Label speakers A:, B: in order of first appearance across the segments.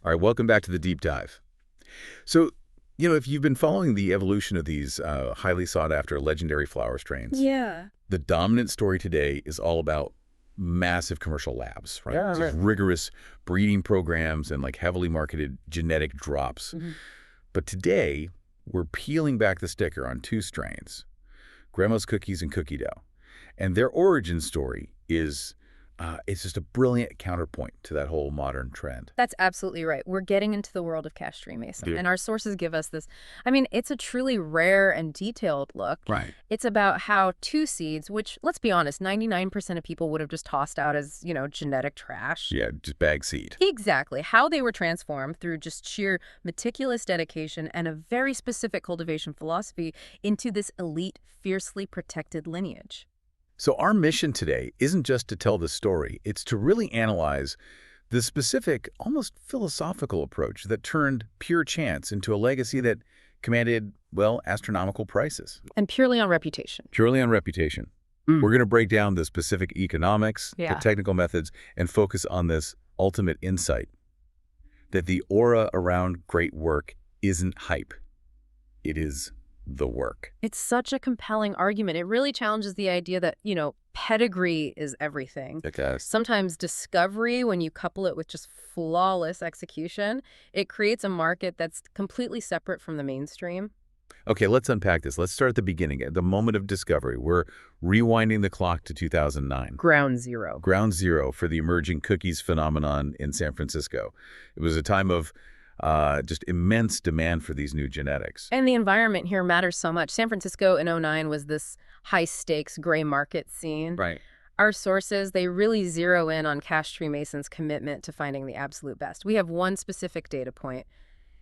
A: All right, welcome back to the deep dive. So, if you've been following the evolution of these highly sought-after legendary flower strains,
B: Yeah.
A: the dominant story today is all about massive commercial labs, right?
B: Yeah,
A: These
B: right.
A: rigorous breeding programs and like heavily marketed genetic drops. But today, we're peeling back the sticker on two strains, Grandma's Cookies and Cookie Dough. And their origin story is it's just a brilliant counterpoint to that whole modern trend.
B: That's absolutely right. We're getting into the world of Khash Treemason,
A: Yeah.
B: and our sources give us this. I mean, it's a truly rare and detailed look.
A: Right.
B: It's about how two seeds, which, let's be honest, 99% of people would have just tossed out as, genetic trash.
A: Yeah, just bag seed.
B: Exactly. How they were transformed through just sheer meticulous dedication and a very specific cultivation philosophy into this elite, fiercely protected lineage.
A: So our mission today isn't just to tell the story, it's to really analyze the specific, almost philosophical approach that turned pure chance into a legacy that commanded, well, astronomical prices.
B: And purely on reputation.
A: Purely on reputation. We're going to break down the specific economics, the technical methods, and focus on this ultimate insight that the aura around great work isn't hype. It is the work.
B: It's such a compelling argument. It really challenges the idea that, pedigree is everything. Sometimes discovery, when you couple it with just flawless execution, it creates a market that's completely separate from the mainstream.
A: Okay, let's unpack this. Let's start at the beginning, at the moment of discovery. We're rewinding the clock to 2009.
B: Ground zero.
A: Ground zero for the emerging cookies phenomenon in San Francisco. It was a time of just immense demand for these new genetics.
B: And the environment here matters so much. San Francisco in '09 was this high-stakes gray market scene.
A: Right.
B: Our sources, they really zero in on Khash Treemason's commitment to finding the absolute best. We have one specific data point.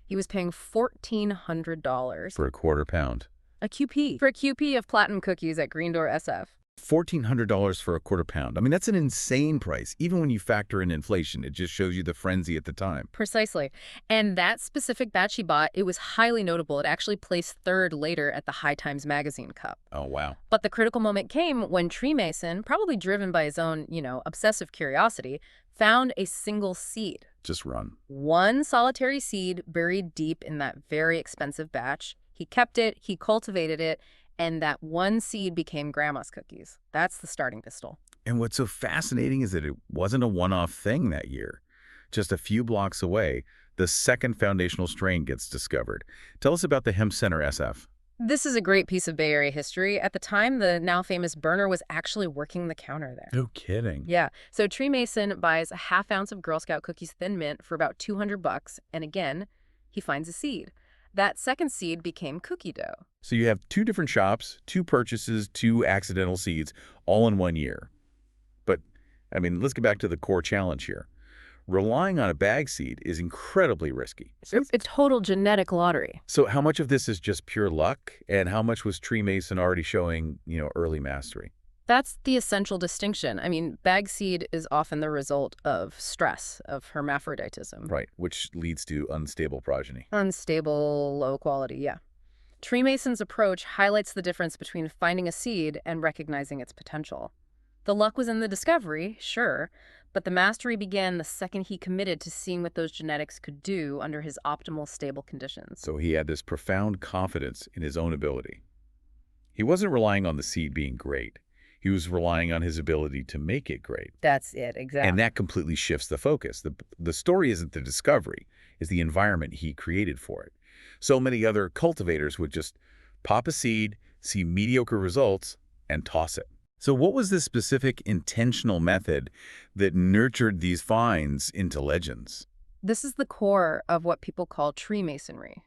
B: He was paying $1,400
A: For a quarter pound.
B: a QP. For a QP of platinum cookies at Green Door SF.
A: $1,400 for a quarter pound. I mean, that's an insane price. Even when you factor in inflation, it just shows you the frenzy at the time.
B: Precisely. And that specific batch he bought, it was highly notable. It actually placed third later at the High Times Magazine Cup.
A: Oh, wow.
B: But the critical moment came when Treemason, probably driven by his own, obsessive curiosity, found a single seed.
A: Just run.
B: One solitary seed buried deep in that very expensive batch. He kept it, he cultivated it, and that one seed became Grandma's Cookies. That's the starting pistol.
A: And what's so fascinating is that it wasn't a one-off thing that year. Just a few blocks away, the second foundational strain gets discovered. Tell us about the Hemp Center SF.
B: This is a great piece of Bay Area history. At the time, the now famous burner was actually working the counter there.
A: No kidding.
B: Yeah. So Treemason buys a half ounce of Girl Scout cookies thin mint for about $200, and again, he finds a seed. That second seed became cookie dough.
A: So you have two different shops, two purchases, two accidental seeds, all in 1 year. But, I mean, let's get back to the core challenge here. Relying on a bag seed is incredibly risky.
B: It's a total genetic lottery.
A: So how much of this is just pure luck, and how much was Treemason already showing, early mastery?
B: That's the essential distinction. I mean, bag seed is often the result of stress, of hermaphroditism.
A: Right, which leads to unstable progeny.
B: Unstable, low quality, yeah. Treemason's approach highlights the difference between finding a seed and recognizing its potential. The luck was in the discovery, sure, but the mastery began the second he committed to seeing what those genetics could do under his optimal, stable conditions.
A: So he had this profound confidence in his own ability. He wasn't relying on the seed being great. He was relying on his ability to make it great.
B: That's it, exactly.
A: And that completely shifts the focus. The story isn't the discovery, it's the environment he created for it. So many other cultivators would just pop a seed, see mediocre results, and toss it. So what was the specific intentional method that nurtured these finds into legends?
B: This is the core of what people call tree masonry.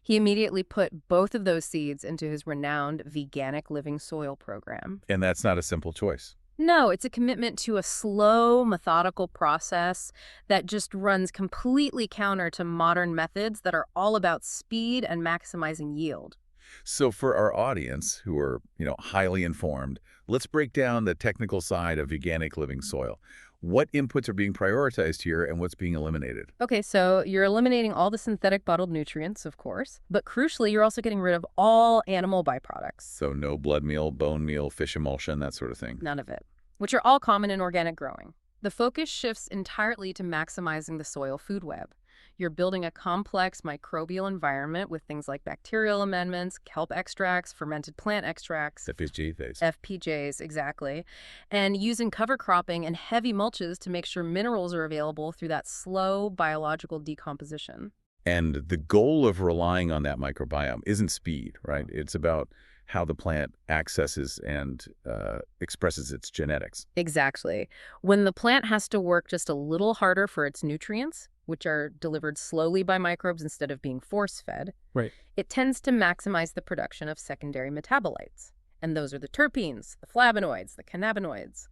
B: He immediately put both of those seeds into his renowned veganic living soil program.
A: And that's not a simple choice.
B: No, it's a commitment to a slow, methodical process that just runs completely counter to modern methods that are all about speed and maximizing yield.
A: So for our audience who are, highly informed, let's break down the technical side of veganic living soil. What inputs are being prioritized here and what's being eliminated?
B: Okay, so you're eliminating all the synthetic bottled nutrients, of course, but crucially, you're also getting rid of all animal byproducts.
A: So no blood meal, bone meal, fish emulsion, that sort of thing.
B: None of it, which are all common in organic growing. The focus shifts entirely to maximizing the soil food web. You're building a complex microbial environment with things like bacterial amendments, kelp extracts, fermented plant extracts.
A: FHG phase.
B: FPJs, exactly. And using cover cropping and heavy mulches to make sure minerals are available through that slow biological decomposition.
A: And the goal of relying on that microbiome isn't speed, right? It's about how the plant accesses and expresses its genetics.
B: Exactly. When the plant has to work just a little harder for its nutrients, which are delivered slowly by microbes instead of being force-fed,
A: Right.
B: it tends to maximize the production of secondary metabolites. And those are the terpenes, the flavonoids, the cannabinoids,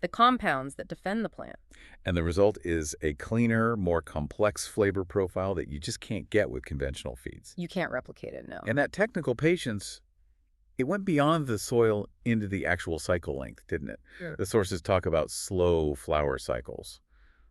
B: the compounds that defend the plant.
A: And the result is a cleaner, more complex flavor profile that you just can't get with conventional feeds.
B: You can't replicate it, no.
A: And that technical patience, it went beyond the soil into the actual cycle length, didn't it?
B: Yeah.
A: The sources talk about slow flower cycles.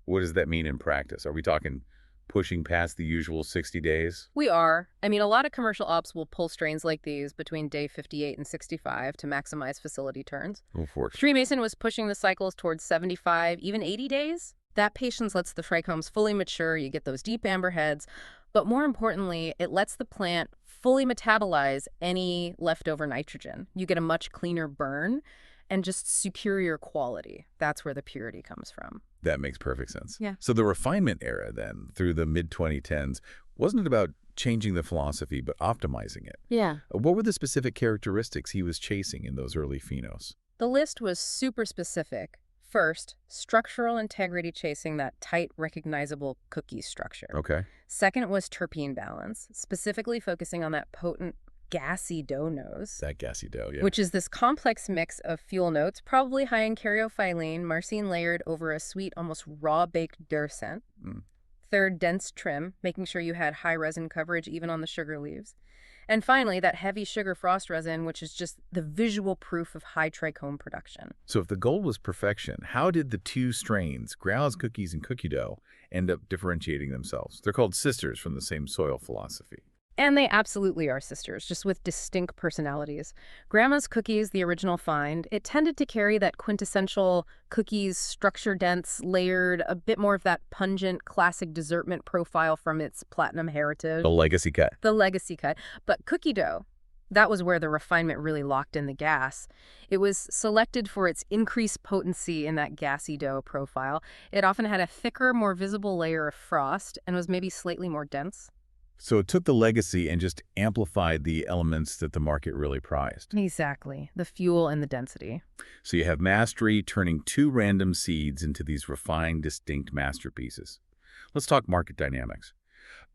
A: What does that mean in practice? Are we talking pushing past the usual 60 days?
B: We are. I mean, a lot of commercial ops will pull strains like these between day 58 and 65 to maximize facility turns.
A: Oh, for
B: Treemason was pushing the cycles towards 75, even 80 days. That patience lets the trichomes fully mature. You get those deep amber heads. But more importantly, it lets the plant fully metabolize any leftover nitrogen. You get a much cleaner burn and just superior quality. That's where the purity comes from.
A: That makes perfect sense.
B: Yeah.
A: So the refinement era then, through the mid-2010s, wasn't about changing the philosophy, but optimizing it.
B: Yeah.
A: What were the specific characteristics he was chasing in those early phenos?
B: The list was super specific. First, structural integrity, chasing that tight, recognizable cookie structure.
A: Okay.
B: Second was terpene balance, specifically focusing on that potent gassy dough nose,
A: That gassy dough, yeah.
B: which is this complex mix of fuel notes, probably high in caryophyllene, marcene layered over a sweet, almost raw-baked dur scent.
A: Mm.
B: Third, dense trim, making sure you had high resin coverage even on the sugar leaves. And finally, that heavy sugar frost resin, which is just the visual proof of high trichome production.
A: So if the goal was perfection, how did the two strains, Grau's cookies and cookie dough, end up differentiating themselves? They're called sisters from the same soil philosophy.
B: And they absolutely are sisters, just with distinct personalities. Grandma's Cookies, the original find, it tended to carry that quintessential cookies, structure-dense, layered, a bit more of that pungent, classic dessertment profile from its platinum heritage.
A: The legacy cut.
B: The legacy cut. But cookie dough, that was where the refinement really locked in the gas. It was selected for its increased potency in that gassy dough profile. It often had a thicker, more visible layer of frost and was maybe slightly more dense.
A: So it took the legacy and just amplified the elements that the market really prized.
B: Exactly. The fuel and the density.
A: So you have mastery turning two random seeds into these refined, distinct masterpieces. Let's talk market dynamics.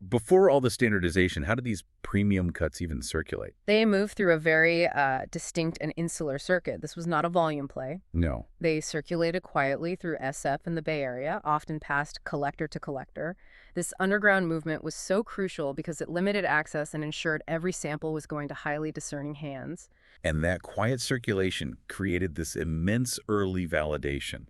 A: Before all the standardization, how did these premium cuts even circulate?
B: They moved through a very distinct and insular circuit. This was not a volume play.
A: No.
B: They circulated quietly through SF in the Bay Area, often passed collector to collector. This underground movement was so crucial because it limited access and ensured every sample was going to highly discerning hands.
A: And that quiet circulation created this immense early validation.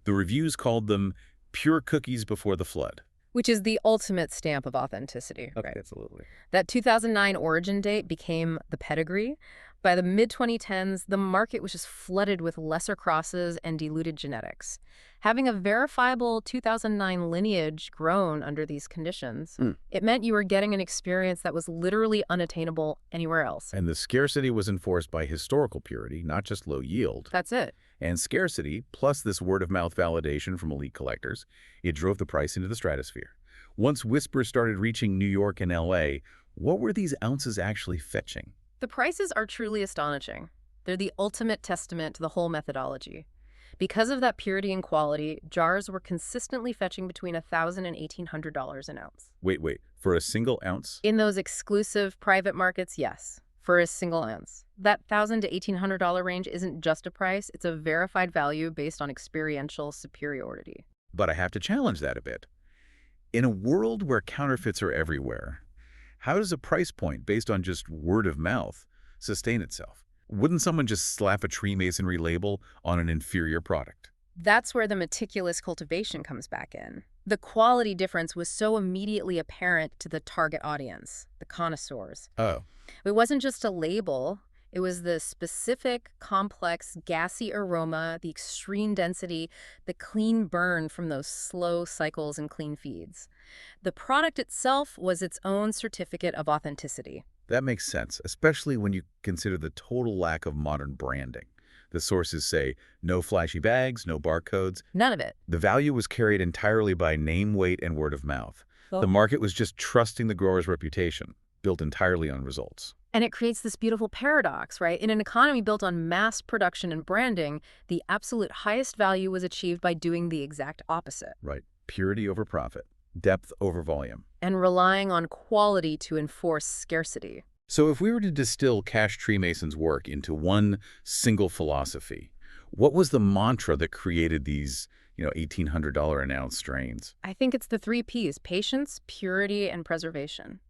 A: The reviews called them pure cookies before the flood.
B: Which is the ultimate stamp of authenticity.
A: Okay,
B: right?
A: absolutely.
B: That 2009 origin date became the pedigree. By the mid-2010s, the market was just flooded with lesser crosses and diluted genetics. Having a verifiable 2009 lineage grown under these conditions, it meant you were getting an experience that was literally unattainable anywhere else.
A: And the scarcity was enforced by historical purity, not just low yield.
B: That's it.
A: And scarcity, plus this word-of-mouth validation from elite collectors, it drove the price into the stratosphere. Once whispers started reaching New York and L.A., what were these ounces actually fetching?
B: The prices are truly astonishing. They're the ultimate testament to the whole methodology. Because of that purity and quality, jars were consistently fetching between $1,000 and $1,800 an ounce.
A: Wait, for a single ounce?
B: In those exclusive private markets, yes, for a single ounce. That $1,000 to $1,800 range isn't just a price, it's a verified value based on experiential superiority.
A: But I have to challenge that a bit. In a world where counterfeits are everywhere, how does a price point based on just word of mouth sustain itself? Wouldn't someone just slap a Treemasonry label on an inferior product?
B: That's where the meticulous cultivation comes back in. The quality difference was so immediately apparent to the target audience, the connoisseurs.
A: Oh.
B: It wasn't just a label. It was the specific, complex, gassy aroma, the extreme density, the clean burn from those slow cycles and clean feeds. The product itself was its own certificate of authenticity.
A: That makes sense, especially when you consider the total lack of modern branding. The sources say no flashy bags, no barcodes.
B: None of it.
A: The value was carried entirely by name, weight, and word of mouth. The
B: Well,
A: market was just trusting the grower's reputation, built entirely on results.
B: and it creates this beautiful paradox, right? In an economy built on mass production and branding, the absolute highest value was achieved by doing the exact opposite
A: Right. Purity over profit, depth over volume.
B: and relying on quality to enforce scarcity.
A: So if we were to distill Khash Treemason's work into one single philosophy, what was the mantra that created these, $1,800 an ounce strains?
B: I think it's the three Ps: patience, purity, and preservation.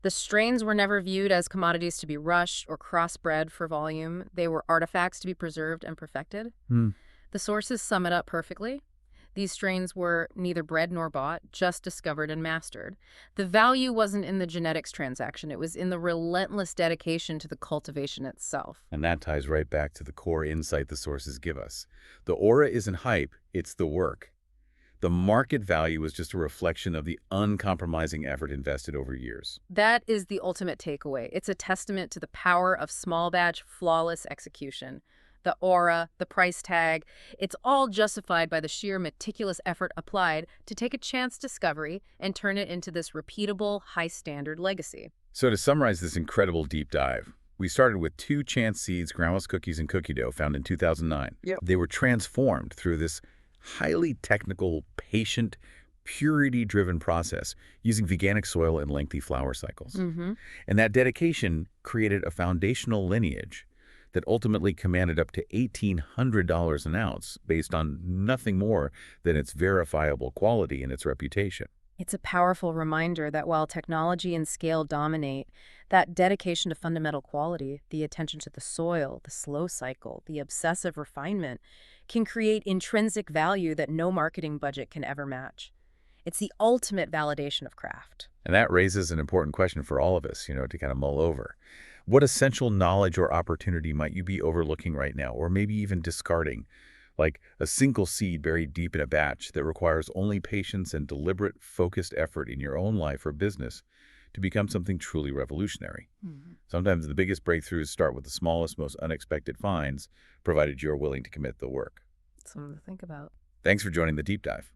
B: The strains were never viewed as commodities to be rushed or crossbred for volume. They were artifacts to be preserved and perfected.
A: Hmm.
B: The sources sum it up perfectly. These strains were neither bred nor bought, just discovered and mastered. The value wasn't in the genetics transaction. It was in the relentless dedication to the cultivation itself.
A: And that ties right back to the core insight the sources give us. The aura isn't hype, it's the work. The market value is just a reflection of the uncompromising effort invested over years.
B: That is the ultimate takeaway. It's a testament to the power of small batch, flawless execution. The aura, the price tag, it's all justified by the sheer meticulous effort applied to take a chance discovery and turn it into this repeatable, high-standard legacy.
A: So to summarize this incredible deep dive, we started with 2 chance seeds, groundless cookies, and cookie dough found in 2009.
B: Yep.
A: They were transformed through this highly technical, patient, purity-driven process using veganic soil and lengthy flower cycles.
B: Mm-hmm.
A: And that dedication created a foundational lineage that ultimately commanded up to $1,800 an ounce based on nothing more than its verifiable quality and its reputation.
B: It's a powerful reminder that while technology and scale dominate, that dedication to fundamental quality, the attention to the soil, the slow cycle, the obsessive refinement, can create intrinsic value that no marketing budget can ever match. It's the ultimate validation of craft.
A: And that raises an important question for all of us, to kind of mull over. What essential knowledge or opportunity might you be overlooking right now, or maybe even discarding? Like a single seed buried deep in a batch that requires only patience and deliberate, focused effort in your own life or business to become something truly revolutionary.
B: Mhm.
A: Sometimes the biggest breakthroughs start with the smallest, most unexpected finds, provided you're willing to commit the work.
B: Something to think about.
A: Thanks for joining the deep dive.